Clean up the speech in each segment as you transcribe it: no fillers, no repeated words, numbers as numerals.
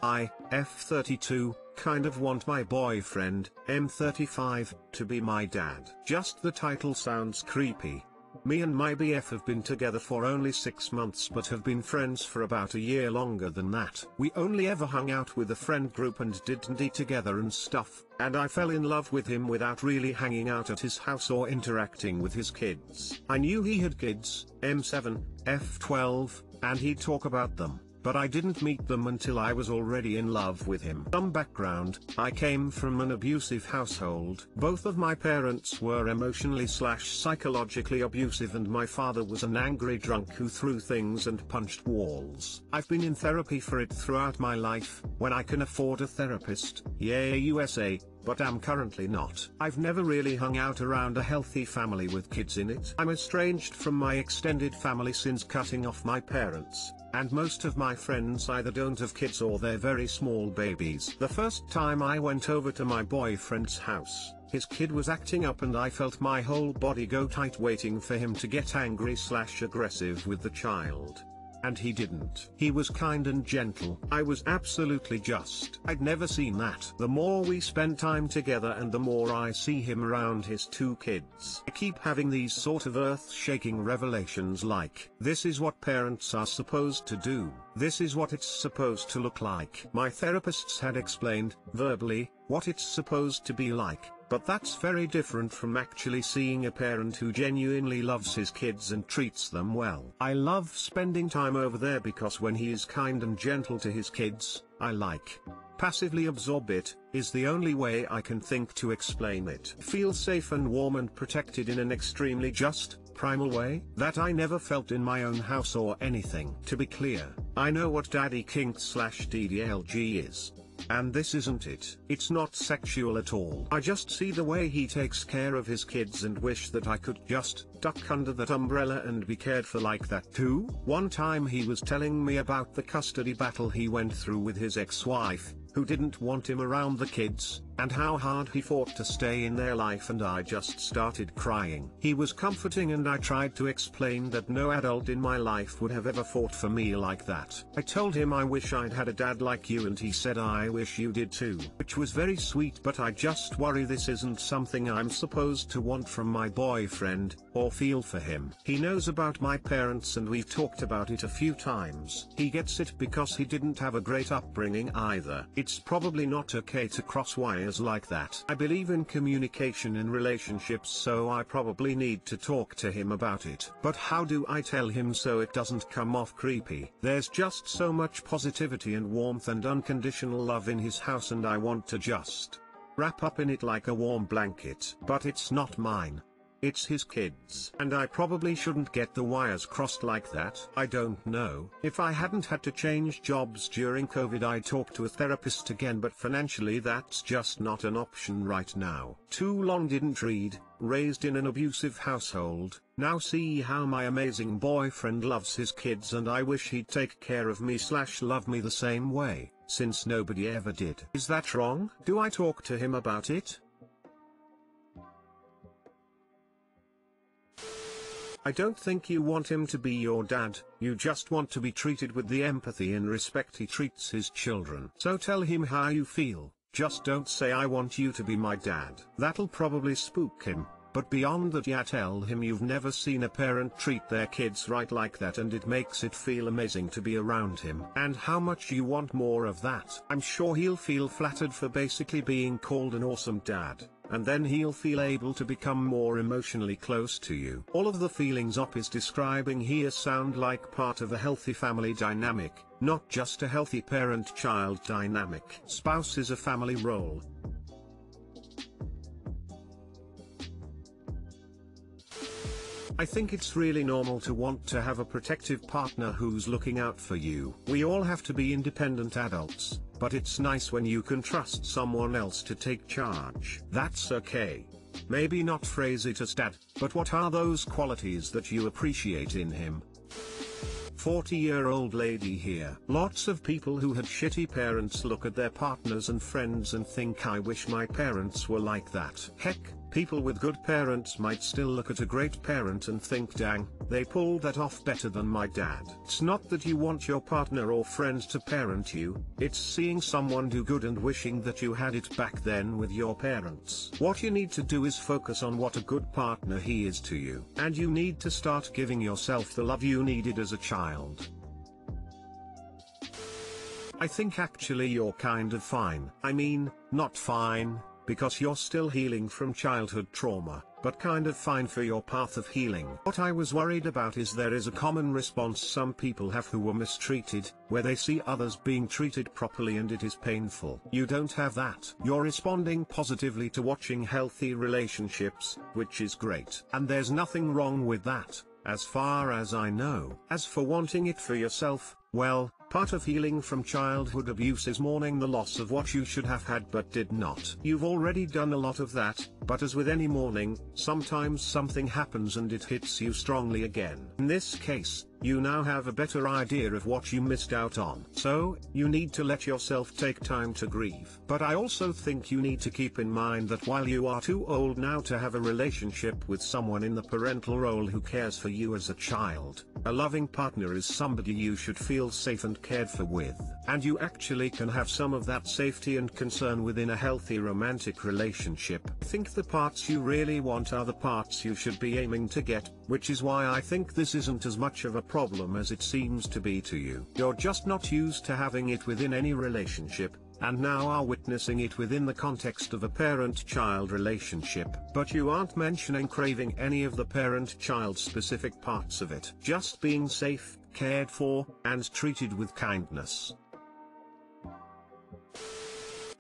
I, F32, kind of want my boyfriend, M35, to be my dad. Just the title sounds creepy. Me and my BF have been together for only 6 months but have been friends for about a year longer than that. We only ever hung out with a friend group and did D&D together and stuff, and I fell in love with him without really hanging out at his house or interacting with his kids. I knew he had kids, M7, F12, and he'd talk about them, but I didn't meet them until I was already in love with him. Some background: I came from an abusive household. Both of my parents were emotionally/psychologically abusive, and my father was an angry drunk who threw things and punched walls. I've been in therapy for it throughout my life, when I can afford a therapist, yay USA, but I'm currently not. I've never really hung out around a healthy family with kids in it. I'm estranged from my extended family since cutting off my parents, and most of my friends either don't have kids or they're very small babies. The first time I went over to my boyfriend's house, his kid was acting up and I felt my whole body go tight waiting for him to get angry/aggressive with the child. And he didn't. He was kind and gentle. I was absolutely just. I'd never seen that. The more we spend time together and the more I see him around his 2 kids, I keep having these sort of earth-shaking revelations like, this is what parents are supposed to do. This is what it's supposed to look like. My therapists had explained, verbally, what it's supposed to be like. But that's very different from actually seeing a parent who genuinely loves his kids and treats them well. I love spending time over there because when he is kind and gentle to his kids, I like. Passively absorb it, is the only way I can think to explain it. Feel safe and warm and protected in an extremely just, primal way that I never felt in my own house or anything. To be clear, I know what daddy kink/DDLG is. And this isn't it. It's not sexual at all. I just see the way he takes care of his kids and wish that I could just duck under that umbrella and be cared for like that too. One time he was telling me about the custody battle he went through with his ex-wife, who didn't want him around the kids, and how hard he fought to stay in their life, and I just started crying. He was comforting and I tried to explain that no adult in my life would have ever fought for me like that. I told him I wish I'd had a dad like you, and he said I wish you did too, which was very sweet, but I just worry this isn't something I'm supposed to want from my boyfriend, or feel for him. He knows about my parents and we've talked about it a few times. He gets it because he didn't have a great upbringing either. It's probably not okay to cross wires like that. I believe in communication in relationships, so I probably need to talk to him about it. But how do I tell him so it doesn't come off creepy? There's just so much positivity and warmth and unconditional love in his house, and I want to just wrap up in it like a warm blanket. But it's not mine. It's his kids. And I probably shouldn't get the wires crossed like that. I don't know. If I hadn't had to change jobs during COVID, I'd talk to a therapist again, but financially that's just not an option right now. Too long didn't read, raised in an abusive household, now see how my amazing boyfriend loves his kids, and I wish he'd take care of me/love me the same way, since nobody ever did. Is that wrong? Do I talk to him about it? I don't think you want him to be your dad, you just want to be treated with the empathy and respect he treats his children. So tell him how you feel, just don't say I want you to be my dad. That'll probably spook him, but beyond that, tell him you've never seen a parent treat their kids right like that, and it makes it feel amazing to be around him, and how much you want more of that. I'm sure he'll feel flattered for basically being called an awesome dad. And then he'll feel able to become more emotionally close to you. All of the feelings Op is describing here sound like part of a healthy family dynamic, not just a healthy parent-child dynamic. Spouse is a family role. I think it's really normal to want to have a protective partner who's looking out for you. We all have to be independent adults, but it's nice when you can trust someone else to take charge. That's okay. Maybe not phrase it as dad, but what are those qualities that you appreciate in him? 40-year-old lady here. Lots of people who had shitty parents look at their partners and friends and think I wish my parents were like that. Heck, People with good parents might still look at a great parent and think, dang, they pulled that off better than my dad. It's not that you want your partner or friend to parent you, it's seeing someone do good and wishing that you had it back then with your parents. What you need to do is focus on what a good partner he is to you. And you need to start giving yourself the love you needed as a child. I think actually you're kind of fine. I mean, not fine, because you're still healing from childhood trauma, but kind of fine for your path of healing. What I was worried about is there is a common response some people have who were mistreated, where they see others being treated properly and it is painful. You don't have that. You're responding positively to watching healthy relationships, which is great. And there's nothing wrong with that, as far as I know. As for wanting it for yourself, well, part of healing from childhood abuse is mourning the loss of what you should have had but did not. You've already done a lot of that, but as with any mourning, sometimes something happens and it hits you strongly again. In this case, you now have a better idea of what you missed out on. So, you need to let yourself take time to grieve. But I also think you need to keep in mind that while you are too old now to have a relationship with someone in the parental role who cares for you as a child, a loving partner is somebody you should feel safe and cared for with. And you actually can have some of that safety and concern within a healthy romantic relationship. I think the parts you really want are the parts you should be aiming to get, which is why I think this isn't as much of a problem as it seems to be to you. You're just not used to having it within any relationship, and now are witnessing it within the context of a parent-child relationship. But you aren't mentioning craving any of the parent-child specific parts of it. Just being safe, cared for, and treated with kindness.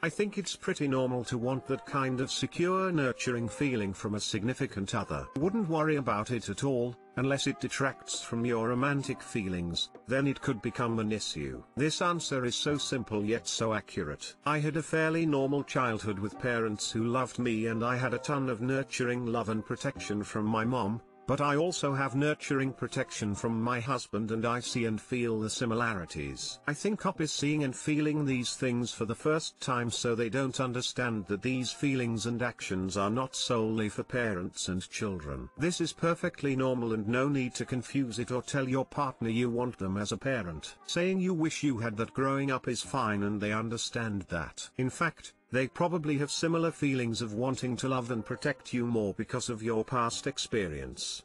I think it's pretty normal to want that kind of secure, nurturing feeling from a significant other. Wouldn't worry about it at all, unless it detracts from your romantic feelings, then it could become an issue. This answer is so simple yet so accurate. I had a fairly normal childhood with parents who loved me and I had a ton of nurturing love and protection from my mom. But I also have nurturing protection from my husband and I see and feel the similarities. I think Up is seeing and feeling these things for the first time, so they don't understand that these feelings and actions are not solely for parents and children. This is perfectly normal and no need to confuse it or tell your partner you want them as a parent. Saying you wish you had that growing up is fine and they understand that. In fact, they probably have similar feelings of wanting to love and protect you more because of your past experience.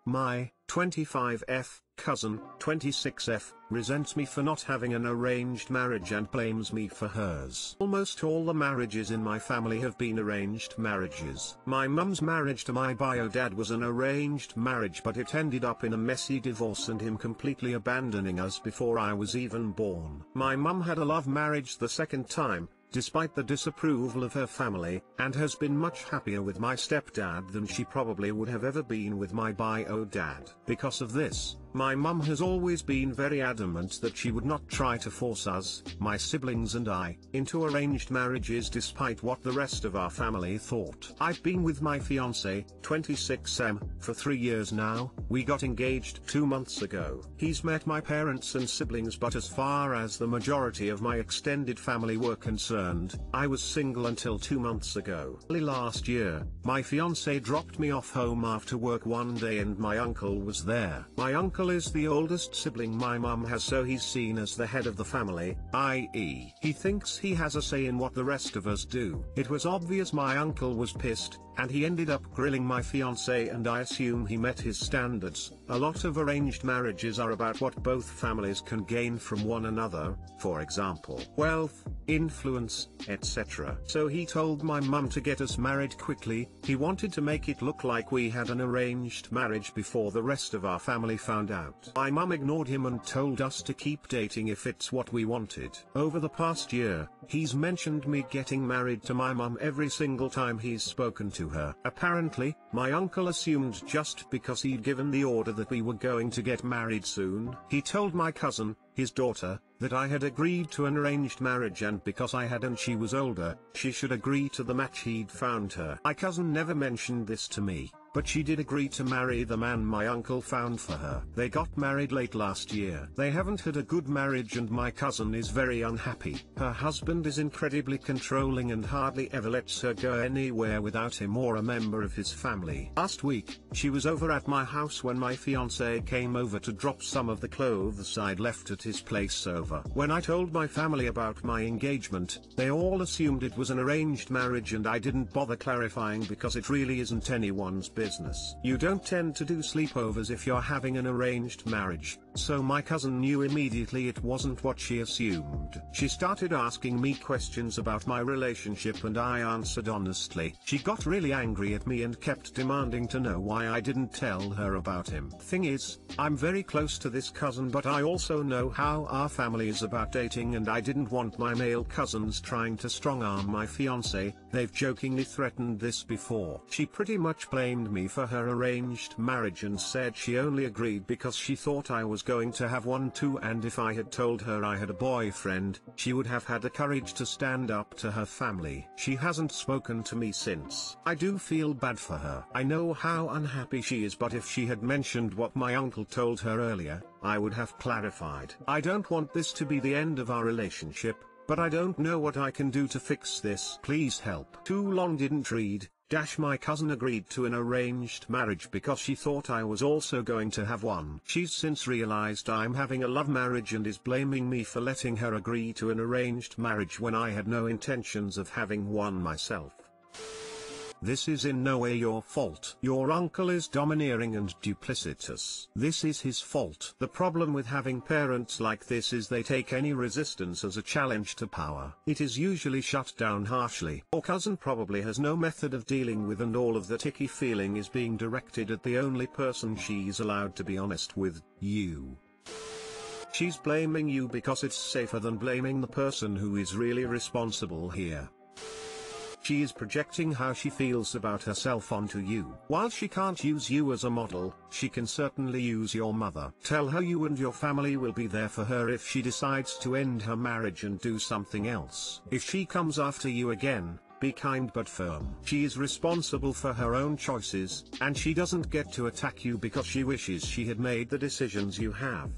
My 25F cousin, 26F, resents me for not having an arranged marriage and blames me for hers. Almost all the marriages in my family have been arranged marriages. My mum's marriage to my bio dad was an arranged marriage, but it ended up in a messy divorce and him completely abandoning us before I was even born. My mum had a love marriage the second time, despite the disapproval of her family, and has been much happier with my stepdad than she probably would have ever been with my bio dad. Because of this, my mum has always been very adamant that she would not try to force us, my siblings and I, into arranged marriages despite what the rest of our family thought. I've been with my fiancé, 26M, for 3 years now. We got engaged 2 months ago. He's met my parents and siblings, but as far as the majority of my extended family were concerned, I was single until 2 months ago. Early last year, my fiancé dropped me off home after work one day and my uncle was there. My uncle is the oldest sibling my mum has, so he's seen as the head of the family, i.e., he thinks he has a say in what the rest of us do. It was obvious my uncle was pissed, and he ended up grilling my fiancé, and I assume he met his standards. A lot of arranged marriages are about what both families can gain from one another, for example, wealth, influence, etc. So he told my mum to get us married quickly. He wanted to make it look like we had an arranged marriage before the rest of our family found out. My mum ignored him and told us to keep dating if it's what we wanted. Over the past year, he's mentioned me getting married to my mum every single time he's spoken to her. Apparently, my uncle assumed just because he'd given the order that we were going to get married soon. He told my cousin, his daughter, that I had agreed to an arranged marriage, and because I had and she was older, she should agree to the match he'd found her. My cousin never mentioned this to me, but she did agree to marry the man my uncle found for her. They got married late last year. They haven't had a good marriage and my cousin is very unhappy. Her husband is incredibly controlling and hardly ever lets her go anywhere without him or a member of his family. Last week, she was over at my house when my fiancé came over to drop some of the clothes I'd left at his place over. When I told my family about my engagement, they all assumed it was an arranged marriage and I didn't bother clarifying because it really isn't anyone's business. You don't tend to do sleepovers if you're having an arranged marriage, so my cousin knew immediately it wasn't what she assumed. She started asking me questions about my relationship and I answered honestly. She got really angry at me and kept demanding to know why I didn't tell her about him. Thing is, I'm very close to this cousin but I also know how our family is about dating and I didn't want my male cousins trying to strong-arm my fiancé. They've jokingly threatened this before. She pretty much blamed me for her arranged marriage and said she only agreed because she thought I was going to have one too, and if I had told her I had a boyfriend, she would have had the courage to stand up to her family. She hasn't spoken to me since. I do feel bad for her. I know how unhappy she is, but if she had mentioned what my uncle told her earlier, I would have clarified. I don't want this to be the end of our relationship, but I don't know what I can do to fix this. Please help. Too long didn't read. My cousin agreed to an arranged marriage because she thought I was also going to have one. She's since realized I'm having a love marriage and is blaming me for letting her agree to an arranged marriage when I had no intentions of having one myself. This is in no way your fault. Your uncle is domineering and duplicitous. This is his fault. The problem with having parents like this is they take any resistance as a challenge to power. It is usually shut down harshly. Your cousin probably has no method of dealing with and all of that icky feeling is being directed at the only person she's allowed to be honest with, you. She's blaming you because it's safer than blaming the person who is really responsible here. She is projecting how she feels about herself onto you. While she can't use you as a model, she can certainly use your mother. Tell her you and your family will be there for her if she decides to end her marriage and do something else. If she comes after you again, be kind but firm. She is responsible for her own choices, and she doesn't get to attack you because she wishes she had made the decisions you have.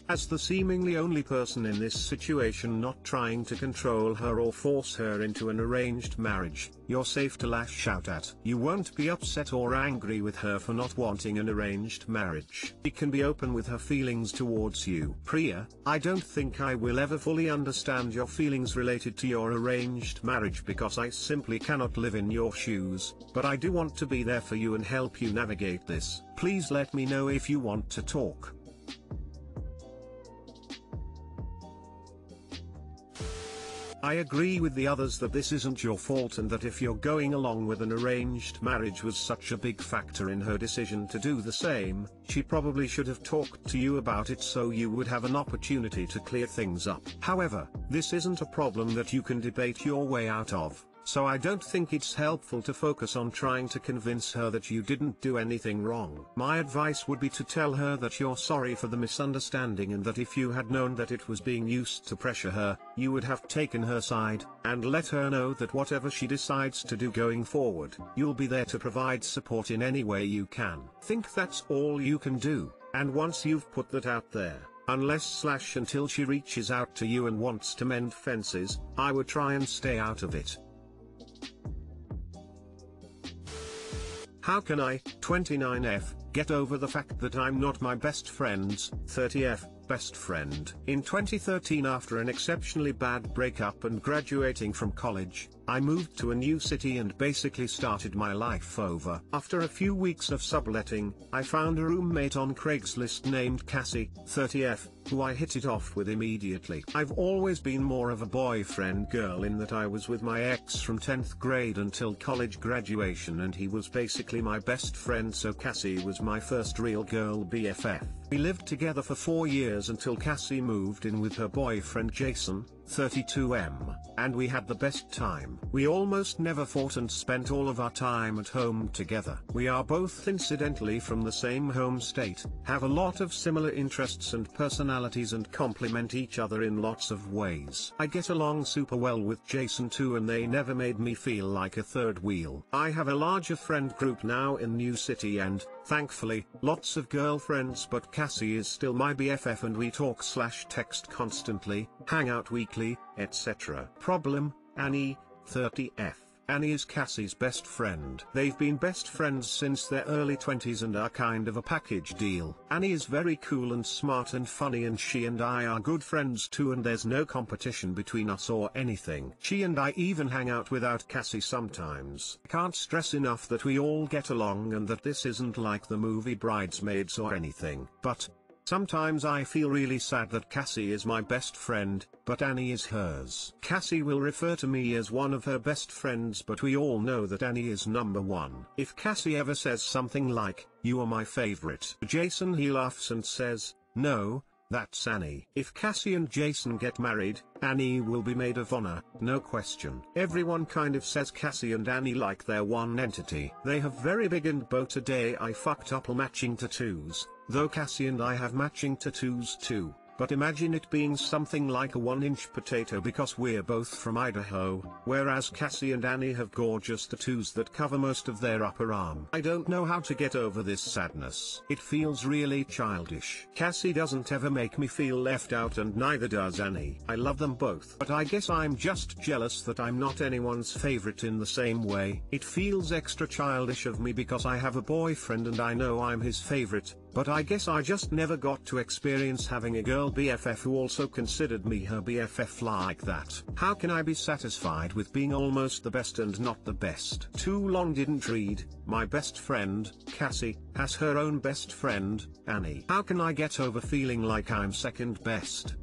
As the seemingly only person in this situation not trying to control her or force her into an arranged marriage, you're safe to lash out at. You won't be upset or angry with her for not wanting an arranged marriage. She can be open with her feelings towards you. Priya, I don't think I will ever fully understand your feelings related to your arranged marriage because I simply cannot live in your shoes, but I do want to be there for you and help you navigate this. Please let me know if you want to talk. I agree with the others that this isn't your fault and that if you're going along with an arranged marriage was such a big factor in her decision to do the same, she probably should have talked to you about it so you would have an opportunity to clear things up. However, this isn't a problem that you can debate your way out of. So I don't think it's helpful to focus on trying to convince her that you didn't do anything wrong. My advice would be to tell her that you're sorry for the misunderstanding and that if you had known that it was being used to pressure her, you would have taken her side, and let her know that whatever she decides to do going forward, you'll be there to provide support in any way you can. Think that's all you can do, and once you've put that out there, until she reaches out to you and wants to mend fences, I would try and stay out of it. How can I, 29F, get over the fact that I'm not my best friend's, 30F, best friend? In 2013, after an exceptionally bad breakup and graduating from college, I moved to a new city and basically started my life over. After a few weeks of subletting, I found a roommate on Craigslist named Cassie, 30F, who I hit it off with immediately. I've always been more of a boyfriend girl in that I was with my ex from 10th grade until college graduation and he was basically my best friend, so Cassie was my first real girl BFF. We lived together for 4 years until Cassie moved in with her boyfriend Jason, 32M, and we had the best time. We almost never fought and spent all of our time at home together. We are both incidentally from the same home state, have a lot of similar interests and personalities and complement each other in lots of ways. I get along super well with Jason too, and they never made me feel like a third wheel. I have a larger friend group now in New City and, thankfully, lots of girlfriends, but Cassie is still my BFF and we talk/text constantly, hang out weekly, etc. Problem, Annie, 30F. Annie is Cassie's best friend. They've been best friends since their early 20s and are kind of a package deal. Annie is very cool and smart and funny, and she and I are good friends too, and there's no competition between us or anything. She and I even hang out without Cassie sometimes. I can't stress enough that we all get along and that this isn't like the movie Bridesmaids or anything. But sometimes I feel really sad that Cassie is my best friend, but Annie is hers. Cassie will refer to me as one of her best friends, but we all know that Annie is number one. If Cassie ever says something like, "You are my favorite," Jason, he laughs and says, "No, that's Annie." If Cassie and Jason get married, Annie will be maid of honor, no question. Everyone kind of says Cassie and Annie like they're one entity. They have very big and bow today I fucked up matching tattoos, though Cassie and I have matching tattoos too. But imagine it being something like a 1-inch potato because we're both from Idaho, whereas Cassie and Annie have gorgeous tattoos that cover most of their upper arm. I don't know how to get over this sadness. It feels really childish. Cassie doesn't ever make me feel left out, and neither does Annie. I love them both, but I guess I'm just jealous that I'm not anyone's favorite in the same way. It feels extra childish of me because I have a boyfriend and I know I'm his favorite, but I guess I just never got to experience having a girl BFF who also considered me her BFF like that. How can I be satisfied with being almost the best and not the best? Too long didn't read. My best friend, Cassie, has her own best friend, Annie. How can I get over feeling like I'm second best?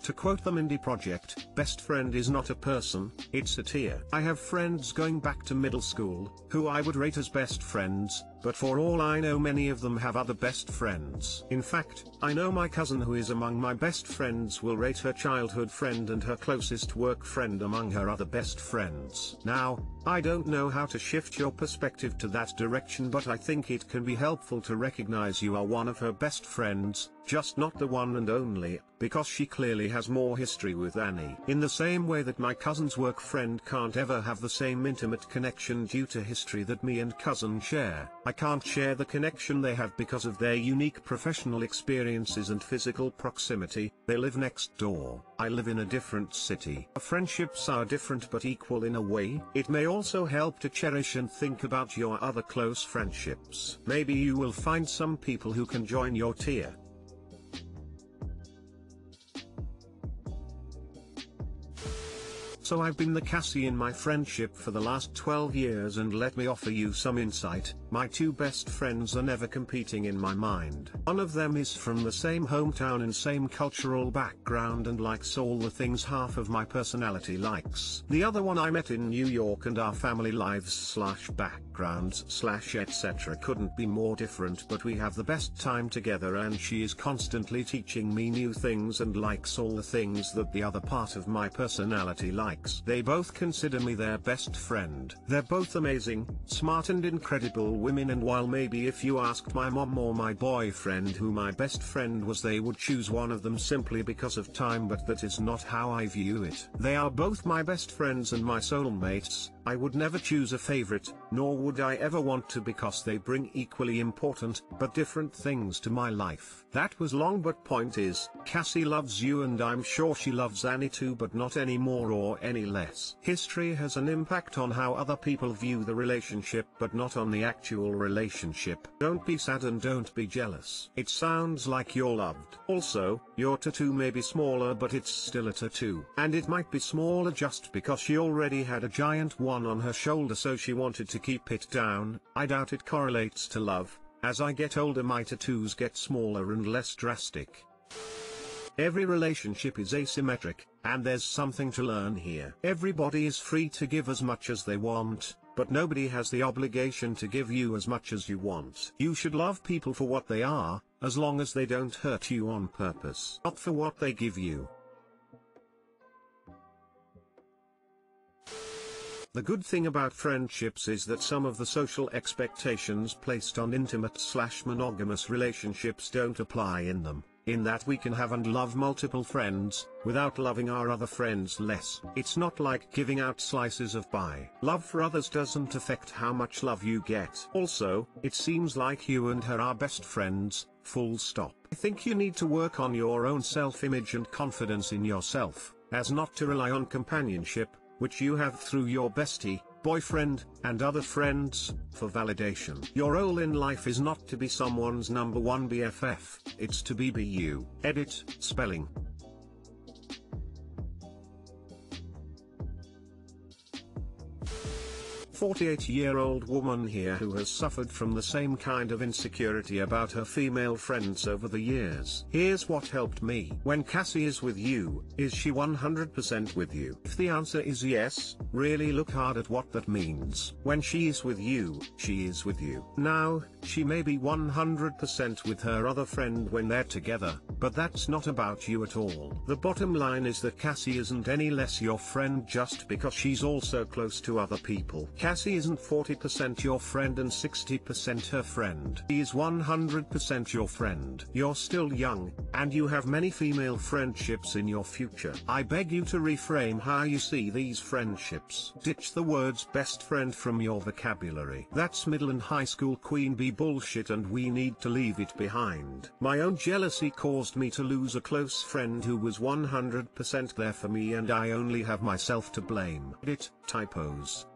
To quote the Mindy Project, best friend is not a person, it's a tier. I have friends going back to middle school, who I would rate as best friends, but for all I know many of them have other best friends. In fact, I know my cousin who is among my best friends will rate her childhood friend and her closest work friend among her other best friends. Now, I don't know how to shift your perspective to that direction, but I think it can be helpful to recognize you are one of her best friends, just not the one and only, because she clearly has more history with Annie. In the same way that my cousin's work friend can't ever have the same intimate connection due to history that me and cousin share, I can't share the connection they have because of their unique professional experiences and physical proximity. They live next door. I live in a different city. Our friendships are different but equal in a way. It may also help to cherish and think about your other close friendships. Maybe you will find some people who can join your tier. So I've been the Cassie in my friendship for the last 12 years, and let me offer you some insight. My two best friends are never competing in my mind. One of them is from the same hometown and same cultural background and likes all the things half of my personality likes. The other one I met in New York, and our family lives / backgrounds / etc. couldn't be more different, but we have the best time together and she is constantly teaching me new things and likes all the things that the other part of my personality likes. They both consider me their best friend. They're both amazing, smart and incredible women, and while maybe if you asked my mom or my boyfriend who my best friend was, they would choose one of them simply because of time, but that is not how I view it. They are both my best friends and my soulmates. I would never choose a favorite, nor would I ever want to, because they bring equally important, but different things to my life. That was long, but point is, Cassie loves you and I'm sure she loves Annie too, but not any more or any less. History has an impact on how other people view the relationship, but not on the actual relationship. Don't be sad and don't be jealous. It sounds like you're loved. Also, your tattoo may be smaller, but it's still a tattoo. And it might be smaller just because she already had a giant one on her shoulder, so she wanted to keep it down. I doubt it correlates to love. As I get older, my tattoos get smaller and less drastic. Every relationship is asymmetric, and there's something to learn here. Everybody is free to give as much as they want, but nobody has the obligation to give you as much as you want. You should love people for what they are, as long as they don't hurt you on purpose, not for what they give you. The good thing about friendships is that some of the social expectations placed on intimate/monogamous relationships don't apply in them, in that we can have and love multiple friends, without loving our other friends less. It's not like giving out slices of pie. Love for others doesn't affect how much love you get. Also, it seems like you and her are best friends, full stop. I think you need to work on your own self-image and confidence in yourself, as not to rely on companionship, which you have through your bestie, boyfriend, and other friends, for validation. Your role in life is not to be someone's number one BFF, it's to be you. Edit, spelling. 48-year-old woman here who has suffered from the same kind of insecurity about her female friends over the years. Here's what helped me. When Cassie is with you, is she 100% with you? If the answer is yes, really look hard at what that means. When she is with you, she is with you. Now, she may be 100% with her other friend when they're together, but that's not about you at all. The bottom line is that Cassie isn't any less your friend just because she's also close to other people. Cassie isn't 40% your friend and 60% her friend. She is 100% your friend. You're still young, and you have many female friendships in your future. I beg you to reframe how you see these friendships. Ditch the words best friend from your vocabulary. That's middle and high school queen bee bullshit, and we need to leave it behind. My own jealousy caused me to lose a close friend who was 100% there for me, and I only have myself to blame. Edit, typos.